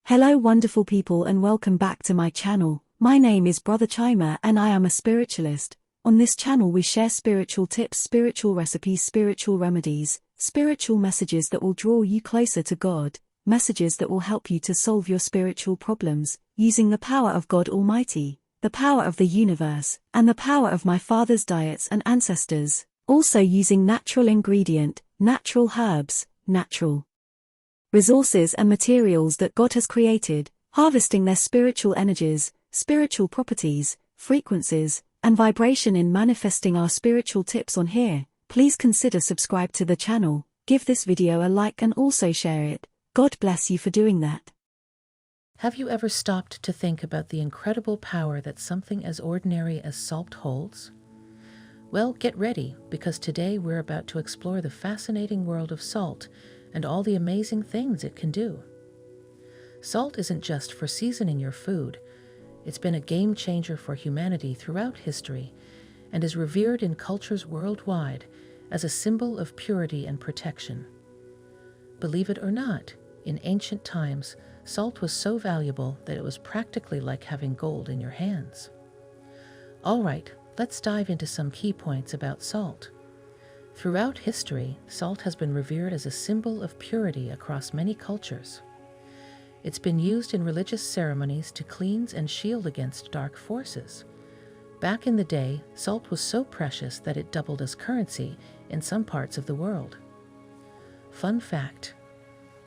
Hello wonderful people and welcome back to my channel. My name is Brother Chimer and I am a spiritualist. On this channel we share spiritual tips, spiritual recipes, spiritual remedies, spiritual messages that will draw you closer to God, messages that will help you to solve your spiritual problems, using the power of God Almighty, the power of the universe, and the power of my father's diets and ancestors, also using natural ingredient, natural herbs, natural resources and materials that God has created, harvesting their spiritual energies, spiritual properties, frequencies, and vibration in manifesting our spiritual tips on here. Please consider subscribe to the channel, give this video a like and also share it. God bless you for doing that. Have you ever stopped to think about the incredible power that something as ordinary as salt holds? Well, get ready, because today we're about to explore the fascinating world of salt and all the amazing things it can do. Salt isn't just for seasoning your food. It's been a game changer for humanity throughout history and is revered in cultures worldwide as a symbol of purity and protection. Believe it or not, in ancient times, salt was so valuable that it was practically like having gold in your hands. All right, let's dive into some key points about salt. Throughout history, salt has been revered as a symbol of purity across many cultures. It's been used in religious ceremonies to cleanse and shield against dark forces. Back in the day, salt was so precious that it doubled as currency in some parts of the world. Fun fact: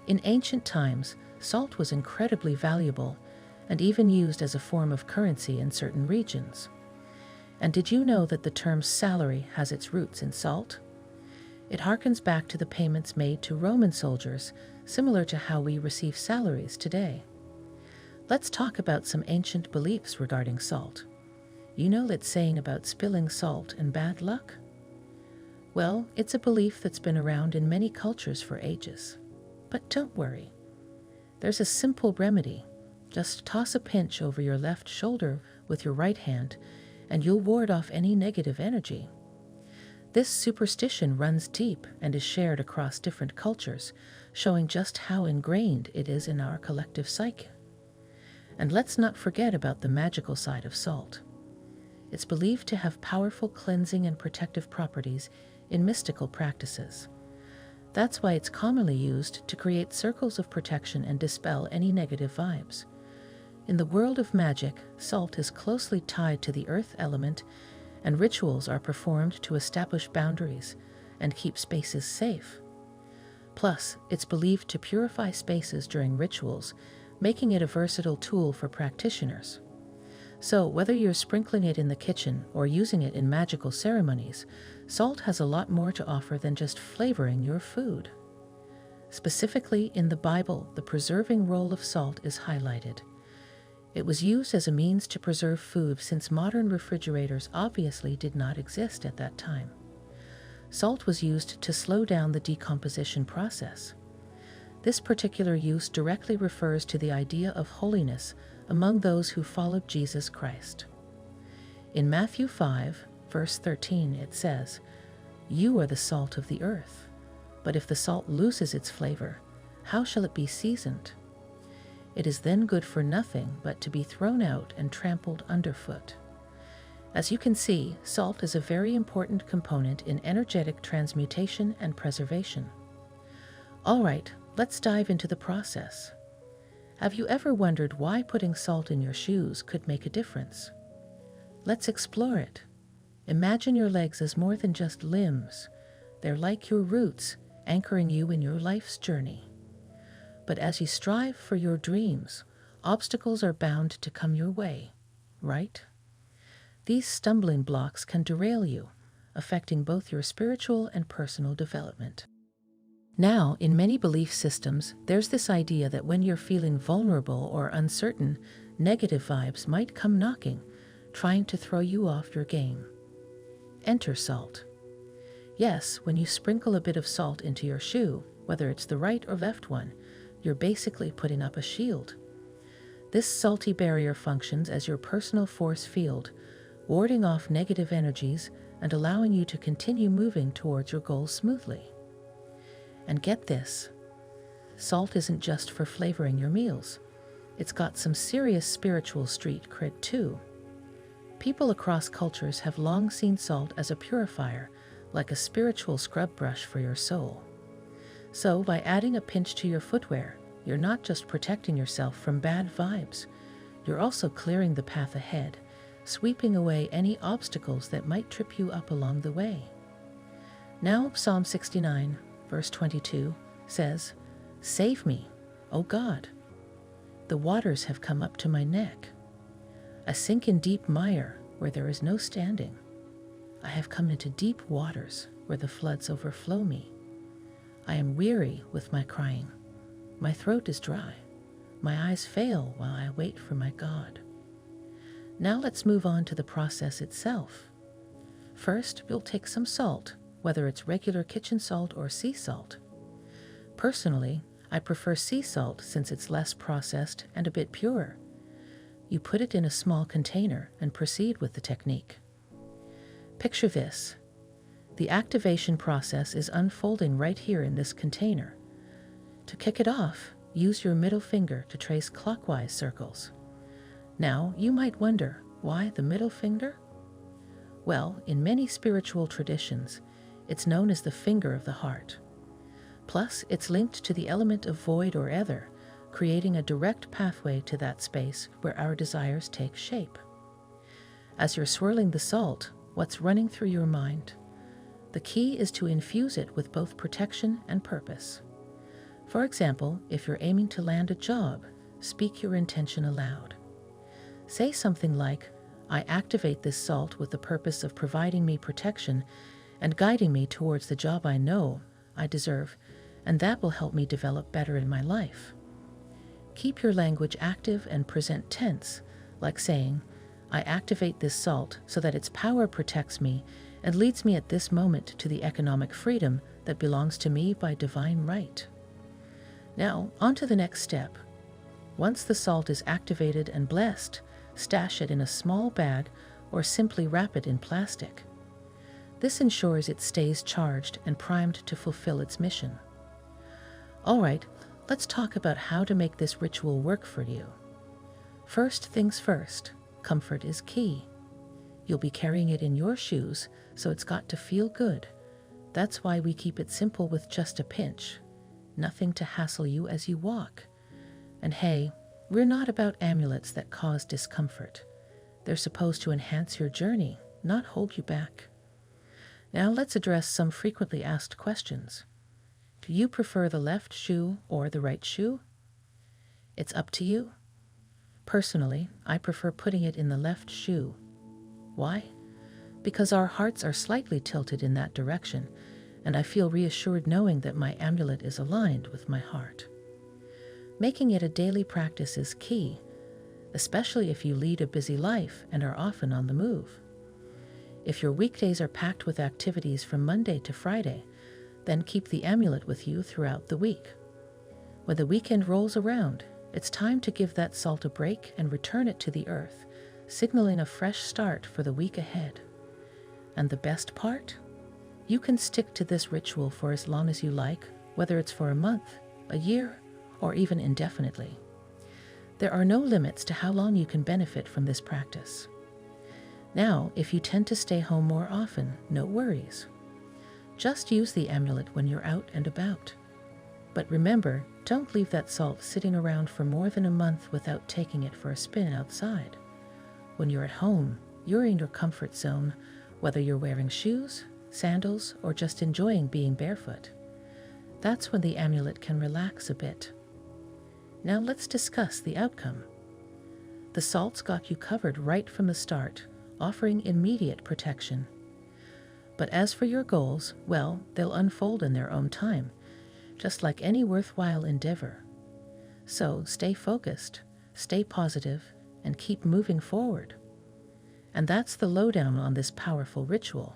in ancient times, salt was incredibly valuable and even used as a form of currency in certain regions. And did you know that the term salary has its roots in salt? It harkens back to the payments made to Roman soldiers, similar to how we receive salaries today. Let's talk about some ancient beliefs regarding salt. You know that saying about spilling salt and bad luck? Well, it's a belief that's been around in many cultures for ages. But don't worry. There's a simple remedy. Just toss a pinch over your left shoulder with your right hand, and you'll ward off any negative energy. This superstition runs deep and is shared across different cultures, showing just how ingrained it is in our collective psyche. And let's not forget about the magical side of salt. It's believed to have powerful cleansing and protective properties in mystical practices. That's why it's commonly used to create circles of protection and dispel any negative vibes. In the world of magic, salt is closely tied to the earth element, and rituals are performed to establish boundaries and keep spaces safe. Plus, it's believed to purify spaces during rituals, making it a versatile tool for practitioners. So, whether you're sprinkling it in the kitchen or using it in magical ceremonies, salt has a lot more to offer than just flavoring your food. Specifically, in the Bible, the preserving role of salt is highlighted. It was used as a means to preserve food since modern refrigerators obviously did not exist at that time. Salt was used to slow down the decomposition process. This particular use directly refers to the idea of holiness among those who followed Jesus Christ. In Matthew 5, verse 13, it says, "You are the salt of the earth, but if the salt loses its flavor, how shall it be seasoned? It is then good for nothing but to be thrown out and trampled underfoot." As you can see, salt is a very important component in energetic transmutation and preservation. All right, let's dive into the process. Have you ever wondered why putting salt in your shoes could make a difference? Let's explore it. Imagine your legs as more than just limbs. They're like your roots, anchoring you in your life's journey. But as you strive for your dreams, obstacles are bound to come your way, right? These stumbling blocks can derail you, affecting both your spiritual and personal development. Now, in many belief systems, there's this idea that when you're feeling vulnerable or uncertain, negative vibes might come knocking, trying to throw you off your game. Enter salt. Yes, when you sprinkle a bit of salt into your shoe, whether it's the right or left one, you're basically putting up a shield. This salty barrier functions as your personal force field, warding off negative energies and allowing you to continue moving towards your goals smoothly. And get this, salt isn't just for flavoring your meals. It's got some serious spiritual street cred too. People across cultures have long seen salt as a purifier, like a spiritual scrub brush for your soul. So by adding a pinch to your footwear, you're not just protecting yourself from bad vibes, you're also clearing the path ahead, sweeping away any obstacles that might trip you up along the way. Now Psalm 69, verse 22 says, "Save me, O God. The waters have come up to my neck. I sink in deep mire where there is no standing. I have come into deep waters where the floods overflow me. I am weary with my crying. My throat is dry. My eyes fail while I wait for my God." Now let's move on to the process itself. First, we'll take some salt, whether it's regular kitchen salt or sea salt. Personally, I prefer sea salt since it's less processed and a bit purer. You put it in a small container and proceed with the technique. Picture this. The activation process is unfolding right here in this container. To kick it off, use your middle finger to trace clockwise circles. Now, you might wonder, why the middle finger? Well, in many spiritual traditions, it's known as the finger of the heart. Plus, it's linked to the element of void or ether, creating a direct pathway to that space where our desires take shape. As you're swirling the salt, what's running through your mind? The key is to infuse it with both protection and purpose. For example, if you're aiming to land a job, speak your intention aloud. Say something like, "I activate this salt with the purpose of providing me protection and guiding me towards the job I know I deserve, and that will help me develop better in my life." Keep your language active and present tense, like saying, "I activate this salt so that its power protects me and leads me at this moment to the economic freedom that belongs to me by divine right." Now, on to the next step. Once the salt is activated and blessed, stash it in a small bag or simply wrap it in plastic. This ensures it stays charged and primed to fulfill its mission. All right, let's talk about how to make this ritual work for you. First things first, comfort is key. You'll be carrying it in your shoes, so it's got to feel good. That's why we keep it simple with just a pinch. Nothing to hassle you as you walk. And hey, we're not about amulets that cause discomfort. They're supposed to enhance your journey, not hold you back. Now let's address some frequently asked questions. Do you prefer the left shoe or the right shoe? It's up to you. Personally, I prefer putting it in the left shoe. Why? Because our hearts are slightly tilted in that direction, and I feel reassured knowing that my amulet is aligned with my heart. Making it a daily practice is key, especially if you lead a busy life and are often on the move. If your weekdays are packed with activities from Monday to Friday, then keep the amulet with you throughout the week. When the weekend rolls around, it's time to give that salt a break and return it to the earth, signaling a fresh start for the week ahead. And the best part? You can stick to this ritual for as long as you like, whether it's for a month, a year, or even indefinitely. There are no limits to how long you can benefit from this practice. Now, if you tend to stay home more often, no worries. Just use the amulet when you're out and about. But remember, don't leave that salt sitting around for more than a month without taking it for a spin outside. When you're at home, you're in your comfort zone, whether you're wearing shoes, sandals, or just enjoying being barefoot. That's when the amulet can relax a bit. Now let's discuss the outcome. The salt's got you covered right from the start, offering immediate protection. But as for your goals, well, they'll unfold in their own time, just like any worthwhile endeavor. So stay focused, stay positive, and keep moving forward. And that's the lowdown on this powerful ritual.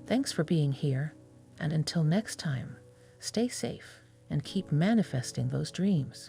Thanks for being here, and until next time, stay safe and keep manifesting those dreams.